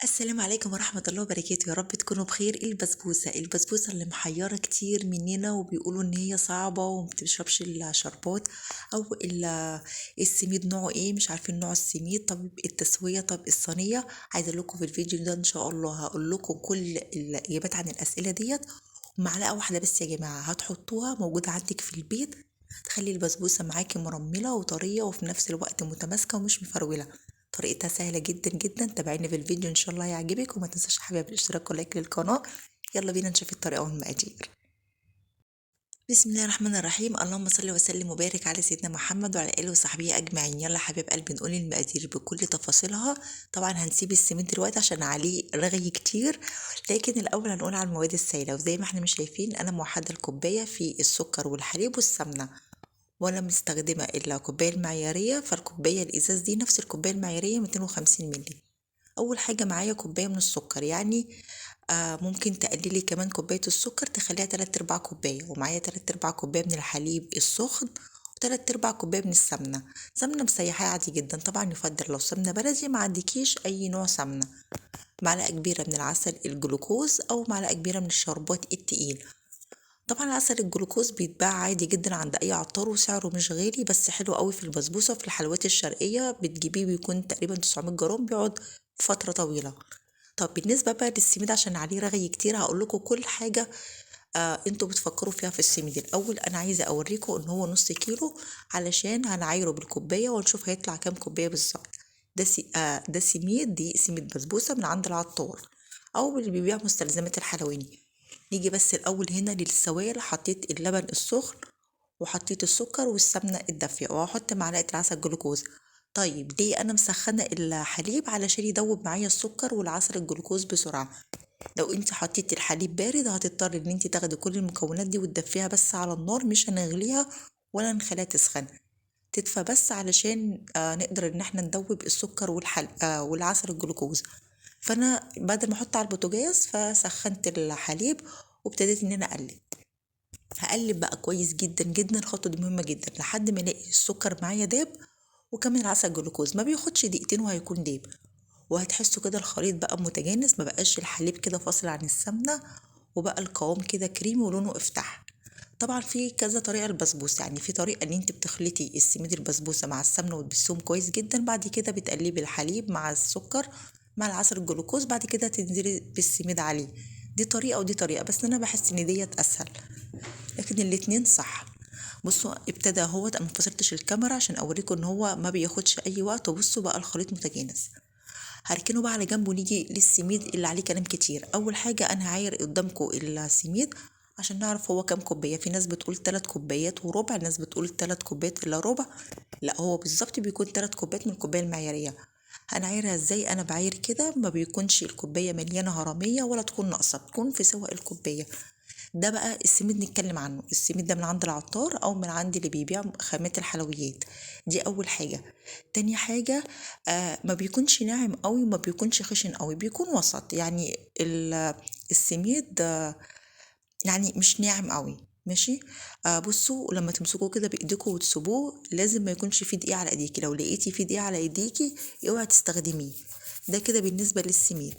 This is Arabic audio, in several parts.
السلام عليكم ورحمة الله وبركاته، يا رب تكونوا بخير. ايه البسبوسة اللي محيرة كتير مننا وبيقولوا ان هي صعبة ومبتشربش الشربات او السميد نوعه ايه، مش عارفين نوع السميد. طب التسوية، طب الصينية. عايزة لكم في الفيديو ده ان شاء الله هقول لكم كل الاجابات عن الاسئلة ديت. معلقة واحدة بس يا جماعة هتحطوها موجودة عندك في البيت، تخلي البسبوسة معاكي مرملة وطرية وفي نفس الوقت متماسكة ومش مفرولة. طريقتها سهلة جدا جدا، تابعيني في الفيديو ان شاء الله يعجبك، وما تنساش يا حبيبي الاشتراك واللايك للقناة. يلا بينا نشوف الطريقة والمقادير. بسم الله الرحمن الرحيم، اللهم صل وسلم وبارك على سيدنا محمد وعلى اله وصحبه اجمعين. يلا حبيب قلبي نقول المقادير بكل تفاصيلها. طبعا هنسيب السمين دلوقتي عشان عليه رغي كتير، لكن الاول هنقول على المواد السائله. وزي ما احنا مش شايفين انا موحده الكوبايه في السكر والحليب والسمنه، وانا مستخدمه الكوبايه المعياريه. فالكوبايه الازاز دي نفس الكوبايه المعياريه 250 مللي. اول حاجه معايا كوبايه من السكر، يعني ممكن تقللي كمان كوبايه السكر تخليها 3/4 كوبايه، ومعايا 3/4 كوبايه من الحليب السخن، و3/4 كوبايه من السمنه. سمنه مسيحاه عادي جدا، طبعا يفضل لو سمنه بلدي ما عندكيش اي نوع سمنه. معلقه كبيره من العسل الجلوكوز او معلقه كبيره من الشربات التقيل. طبعا عسل الجلوكوز بيتباع عادي جدا عند اي عطار وسعره مش غالي، بس حلو قوي في البسبوسه وفي الحلويات الشرقيه. بتجيبيه بيكون تقريبا 900 جرام، بيقعد فتره طويله. طب بالنسبه بقى للسميد عشان عليه رغي كتير هقول لكم كل حاجه انتوا بتفكروا فيها في السميد. الاول انا عايزه اوريكم ان هو نص كيلو، علشان هنعايره بالكوبايه ونشوف هيطلع كام كوبايه بالظبط. ده سميد، دي سميد بسبوسه من عند العطار او اللي بيبيع مستلزمات الحلواني. نيجي بس الاول هنا للسوائل. حطيت اللبن السخن وحطيت السكر والسمنه الدافيه، وهحط معلقه العسل جلوكوز. طيب ليه انا مسخنه الحليب؟ علشان يدوب معايا السكر والعسل الجلوكوز بسرعه. لو انت حطيتي الحليب بارد هتضطري ان انت تاخدي كل المكونات دي وتدفيها بس على النار، مش هنغليها ولا نخليها تسخن، تدفى بس علشان نقدر ان احنا ندوب السكر والعسل الجلوكوز. فانا بدل ما احط على البوتاجاز فسخنت الحليب وابتديت ان انا هقلب بقى كويس جدا جدا. الخطوه دي مهمه جدا لحد ما الاقي السكر معايا داب، وكمان العسل الجلوكوز ما بياخدش دقيقتين وهيكون داب. وهتحسوا كده الخليط بقى متجانس، ما بقاش الحليب كده فاصل عن السمنه، وبقى القوام كده كريمي ولونه افتح. طبعا في كذا طريقه للبسبوسه، يعني في طريقه ان انت بتخلطي السميد البسبوسه مع السمنه وتبسهم كويس جدا، بعد كده بتقلبي الحليب مع السكر مع العسل الجلوكوز، بعد كده تنزلي بالسميد عليه. دي طريقه ودي طريقه، بس انا بحس ان ديت اسهل، لكن الاتنين صح. بصوا ابتدى اهوت، انا مفصلتش الكاميرا عشان اوريكم ان هو ما بياخدش اي وقت. وبصوا بقى الخليط متجانس. هركنه بقى على جنب ونيجي للسميد اللي عليه كلام كتير. اول حاجه انا هعاير قدامكم السميد عشان نعرف هو كام كوبايه. في ناس بتقول 3 كوبايات وربع، ناس بتقول 3 كوبايات الا ربع. لا، هو بالظبط بيكون 3 كوبايات من الكوبايه المعياريه. هنعايرها ازاي؟ انا بعاير كده، ما بيكونش الكوبايه مليانه هرميه ولا تكون ناقصه، تكون في سوى الكوبايه. ده بقى السميد نتكلم عنه. السميد ده من عند العطار او من عند اللي بيبيع خامات الحلويات. دي اول حاجة. تاني حاجة، ما بيكونش ناعم قوي وما بيكونش خشن قوي، بيكون وسط. يعني السميد يعني مش ناعم قوي، ماشي. بصوا لما تمسكوه كده بايديكوا وتسيبوه لازم ما يكونش فيه دقيق على ايديكي. لو لقيتي فيه دقيق على ايديكي اوعي تستخدميه. ده كده بالنسبة للسميد.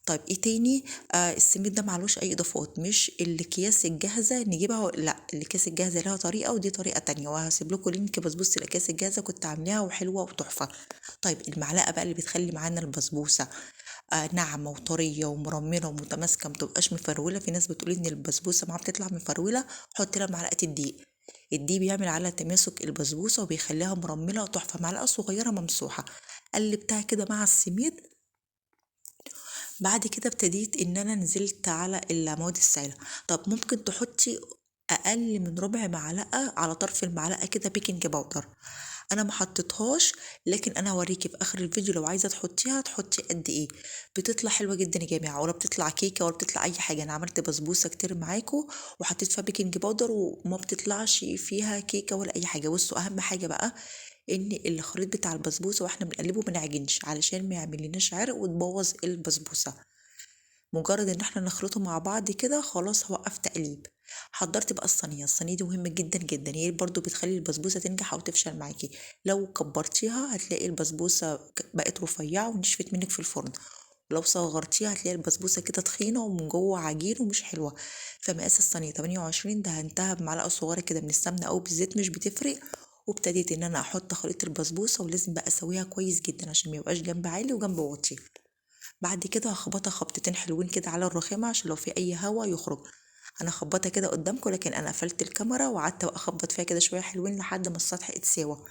طيب ايه تاني؟ السميد ده معلوش اي اضافات، مش الاكياس الجاهزة نجيبها، لا، الاكياس الجاهزة لها طريقة ودي طريقة تانية، وهسيب لكم لينك بسبوسة الاكياس الجاهزة كنت عاملاها وحلوة وتحفة. طيب المعلقة بقى اللي بتخلي معانا البسبوسة ناعمة وطرية ومرمرة ومتماسكة، متبقاش مفرولة. في ناس بتقول ان البسبوسة معاها بتطلع مفرولة، حط لها معلقة الدقيق. الدقيق بيعمل على تماسك البسبوسة وبيخليها مرملة وتحفة. معلقة صغيرة ممسوحة، قلبتها كده مع السميد. بعد كده ابتديت ان انا نزلت على المواد السائلة. طب ممكن تحطي اقل من ربع معلقة على طرف المعلقة كده بيكنج باودر، انا ما حطيتهاش، لكن انا هوريكي في اخر الفيديو لو عايزه تحطيها تحطي قد ايه. بتطلع حلوه جدا يا جماعه، ولا بتطلع كيكه ولا بتطلع اي حاجه. انا عملت بسبوسه كتير معاكم وحطيت فيها بيكنج باودر وما بتطلعش فيها كيكه ولا اي حاجه. بصوا اهم حاجه بقى ان الخليط بتاع البسبوسه واحنا بنقلبه ما نعجنش علشان ما يعملناش عرق وتبوظ البسبوسه. مجرد ان احنا نخلطه مع بعض كده خلاص هوقف تقليب. حضرت بقى الصينيه دي مهمه جدا جدا، هي برضو بتخلي البسبوسه تنجح او تفشل معاكي. لو كبرتيها هتلاقي البسبوسه بقت رفيعه ونشفت منك في الفرن. لو صغرتيها هتلاقي البسبوسة كده تخينة ومن جوه عجين ومش حلوة. فمقاس الصينية 28 دهنتها بمعلقة صغيرة كده من السمنة أو بالزيت مش بتفرق. وابتديت ان انا احط خليط البسبوسة، ولازم بقى اسويها كويس جدا عشان ميبقاش جنب عالي وجنب واطي. بعد كده هخبطها خبطتين حلوين كده على الرخامة عشان لو في اي هوا يخرج. انا خبطها كده قدامكم، لكن انا قفلت الكاميرا وقعدت بقى اخبط فيها كده شوية حلوين لحد ما السطح اتساوى.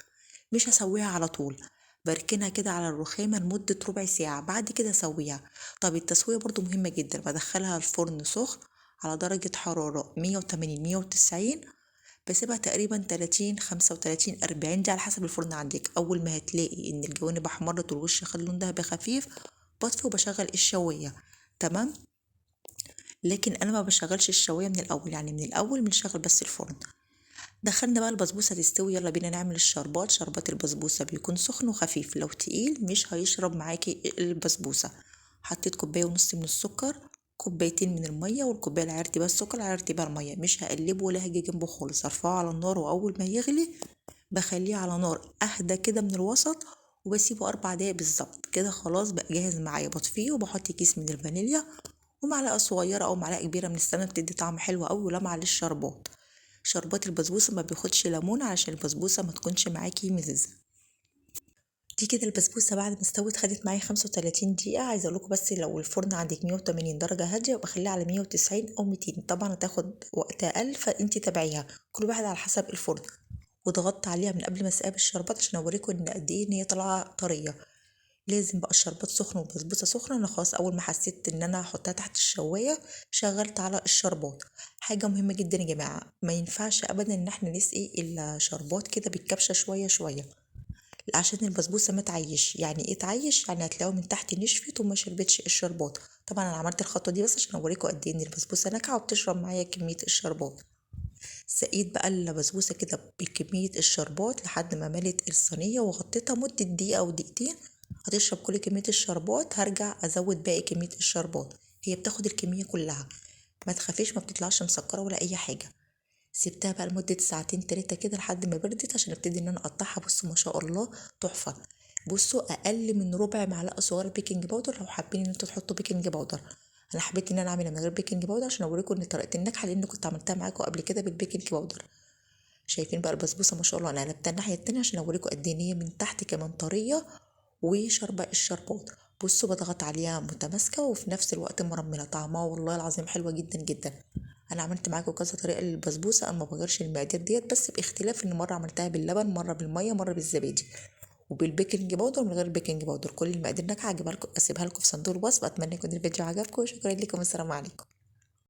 مش هسويها على طول، بركنها كده على الرخامة لمدة ربع ساعة، بعد كده اسويها. طب التسوية برضو مهمة جدا، بدخلها الفرن سخن على درجة حرارة 180 190. بسيبها تقريبا 30 35 40، دي على حسب الفرن عندك. اول ما هتلاقي ان الجوانب احمرت والوش خد لون دهبي خفيف، بطفي وبشغل الشواية. تمام. لكن انا ما بشغلش الشواية من الاول، يعني من الاول بنشغل بس الفرن. دخلنا بقى البسبوسة تستوي، يلا بينا نعمل الشربات. شربات البسبوسة بيكون سخن وخفيف، لو تقيل مش هيشرب معاكي البسبوسة. حطيت كوباية ونص من السكر، كوبايتين من المية، والكوباية اللي عيرتي بقى السكر عيرتي بقى المية. مش هقلبه ولا هاجي جنبه خالص، ارفعه على النار واول ما يغلي بخليه على نار اهدى كده من الوسط، وبسيبه 4 دقايق بالظبط كده. خلاص بقى جاهز معايا، بطفيه وبحط كيس من الفانيليا ومعلقة صغيرة أو معلقة كبيرة من السمنة، بتدي طعم حلو أوي ولمعة للشربات. شربات البسبوسة ما بياخدش ليمون علشان البسبوسة ما تكونش معاكي مززة. دي كده البسبوسة بعد ما استوت خدت معايا 35 دقيقة. عايزة اقولكوا بس لو الفرن عندك 180 درجة هادية يبقى خليها على 190 أو 200، طبعا هتاخد وقت أقل فانتي تابعيها، كل واحد على حسب الفرن. وضغطت عليها من قبل ما اسقيها بالشربات عشان اوريكم ان قد ايه ان هي طالعة طرية. لازم بقى الشربات سخن والبسبوسه سخنه. انا خلاص اول ما حسيت ان انا هحطها تحت الشوايه شغلت على الشربات. حاجه مهمه جدا يا جماعه، ما ينفعش ابدا ان احنا نسقي الشربات كده بالكبشه شويه شويه، عشان البسبوسه ما تعيش. يعني ايه تعيش؟ يعني هتلاقوا من تحت نشفت وما شربتش الشربات. طبعا انا عملت الخطوه دي بس عشان اوريكم قد ايه ان البسبوسه ناجحه وبتشرب معايا كميه الشربات. سقيت بقى البسبوسة كده بكمية الشربات لحد ما ملت الصينية، وغطيتها مدة دقيقة أو دقيقتين. هتشرب كل كمية الشربات، هرجع أزود باقي كمية الشربات. هي بتاخد الكمية كلها، ما تخافيش، ما بتطلعش مسكرة ولا أي حاجة. سبتها بقى لمدة ساعتين 3 كده لحد ما بردت عشان ابتدي ان انا اقطعها. بصوا ما شاء الله تحفة. بصوا اقل من ربع معلقة صغيرة بيكنج باودر لو حابين ان انتوا تحطوا بيكنج باودر. انا حبيت ان انا اعملها من غير بيكنج باودر عشان اوريكم ان طريقتي الناجحة، لان كنت عملتها معاكم قبل كده بالبيكنج باودر. شايفين بقى البسبوسه ما شاء الله، انا قلبتها الناحيه التانية عشان اوريكم قد ايه هي من تحت كمان طريه وشاربه الشربات. بصوا بضغط عليها متماسكه وفي نفس الوقت مرمله، طعمها والله العظيم حلوه جدا جدا. انا عملت معاكم كذا طريقه للبسبوسه، انا ما بغيرش المقادير ديت، بس باختلاف ان مره عملتها باللبن، مره بالميه، مره بالزبادي، وبالبيكنج باودر من غير البيكنج باودر. كل المقادير ناجحه، هجيبها لكم اسيبها لكم في صندوق الوصف. اتمنى يكون الفيديو عجبكم، وشكرا لكم، السلام عليكم.